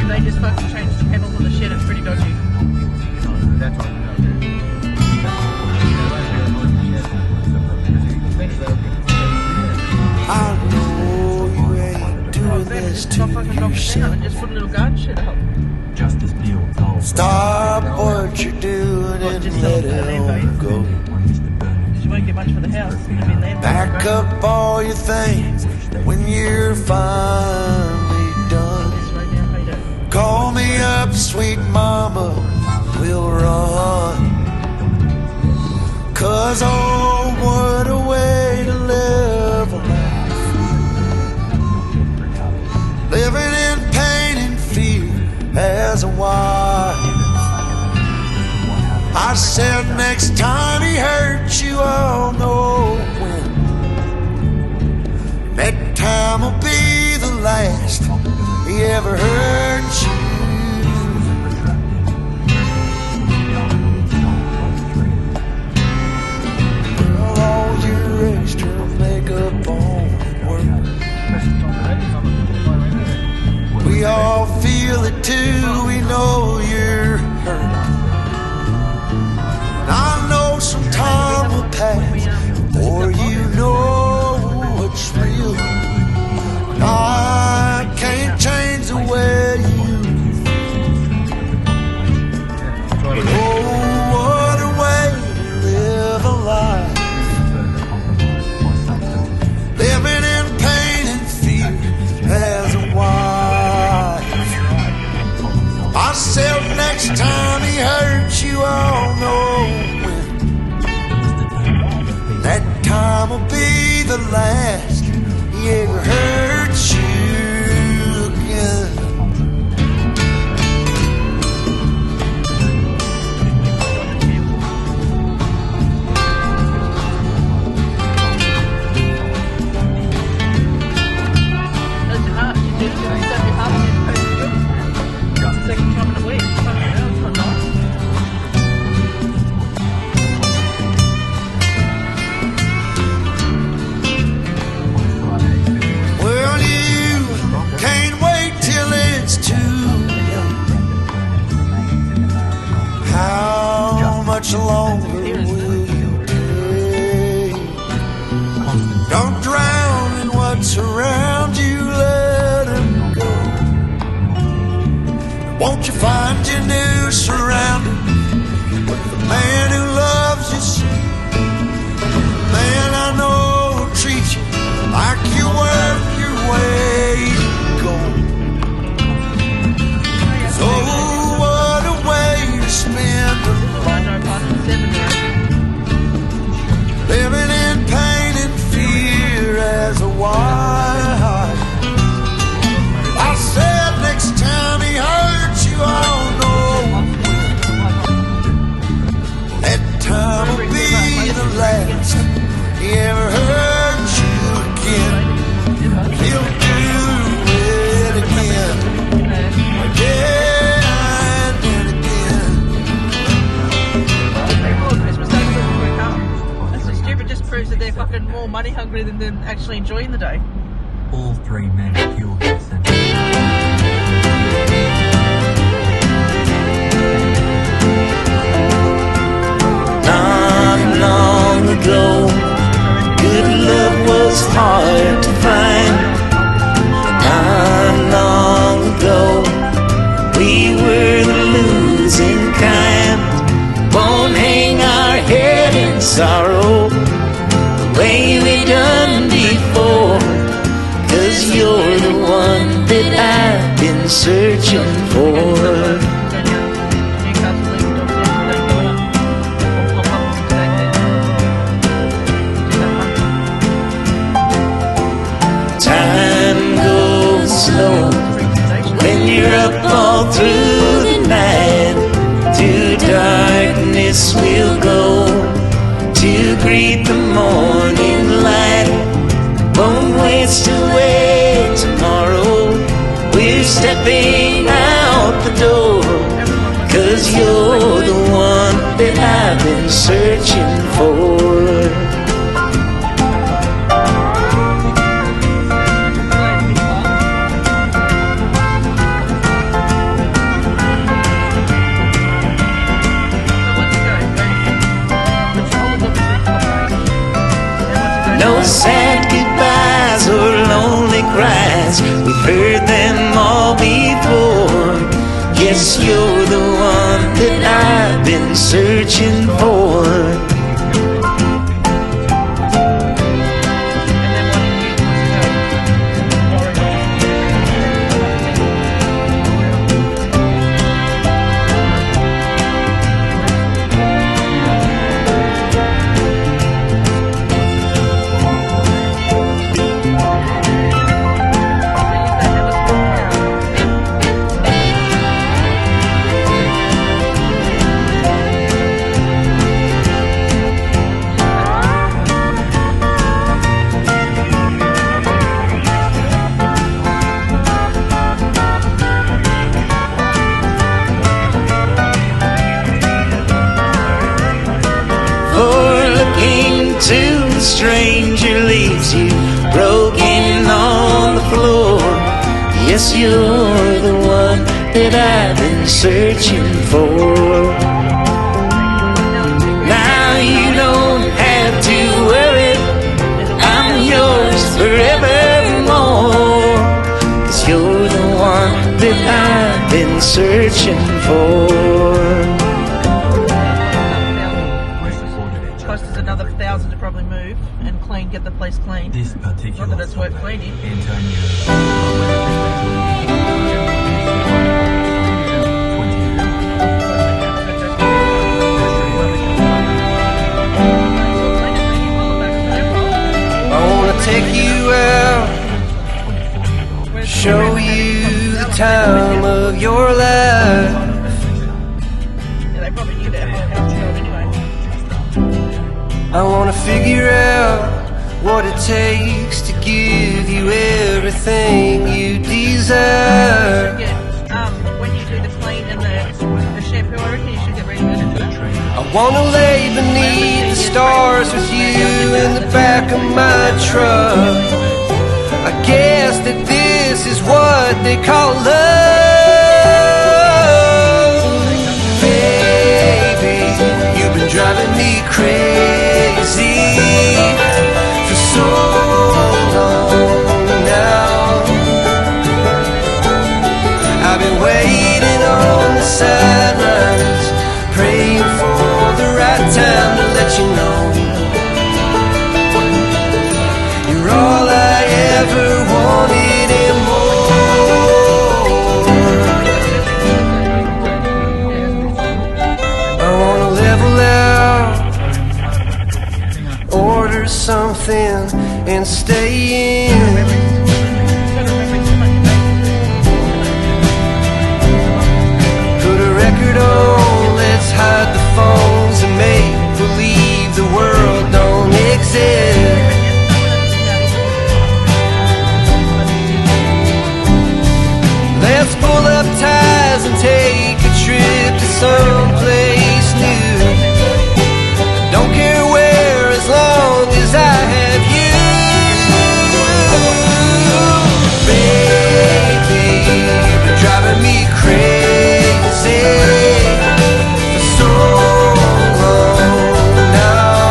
They just fucking changed the panels on the shed. It's pretty dodgy. That's all. I know you ain't doing this to yourself. And just put a little garden shed up. Justice Neil told Stop what you're doing and let it all go. Because you won't get much for the house. It's going to be land. Back up all your things when you're finally done. Call me up, sweet mama, we'll run. 'Cause oh, what a way to live a life. Living in pain and fear as a wife. I said next time he hurts you, I'll know when. That time will be the last he ever hurt you. All your extra makeup on work. We all feel it too, we know you're hurt. I know some time will pass, or you know what's real. I can't change the way you feel. Oh, what a way to live a life. Living in pain and fear as a wife. I said next time he hurts you, I'll know when. That time will be the last he ever hurt you again. Second time in a week. Fucking hell, it's not nice. Well, you can't wait till it's too late. How much longer will you take? Don't drown in what's around you, let him go. Won't you find your new surroundings with the man who loves you so? The man I know will treat you like you're worth your weight in gold. So what a way to spend a life. Living in pain and fear as a wife. I said next time he hurts you, I'll know that time will be the last he ever hurt you again. He'll do it again, again and again. That's so stupid. Just proves that they're fucking more money hungry than actually enjoying the day. all three men killed this and not long ago, good love was hard to find. Not long ago, we were the losing kind. Won't hang our head in sorrow the way we done before, 'cause you're the one that I've been searching for. When you're up all through the night, to darkness we'll go to greet the morning light. Won't waste away tomorrow, we're stepping out the door, 'cause you're the one that I've been searching for. heard them all before. Yes, you're the one that I've been searching for. Till the stranger leaves you broken on the floor. Yes, you're the one that I've been searching for. Now you don't have to worry, I'm yours forevermore. 'Cause you're the one that I've been searching for. Plus there's another 1,000 to probably move and clean, get the place clean. This particular Not that it's worth cleaning. Antonio. I wanna take you out, show you the time of your life. Yeah, they probably knew that whole house job anyway. I wanna figure out what it takes to give you everything you desire. When you do the clean and the shampoo, I reckon you should get ready to do it. I wanna lay beneath the stars with you in the back of my truck. I guess that this is what they call love. Baby, you've been driving me crazy for so long now. I've been waiting on the sidelines, praying for the right time to let you know you're all I ever wanted and more. I wanna level out, order something instead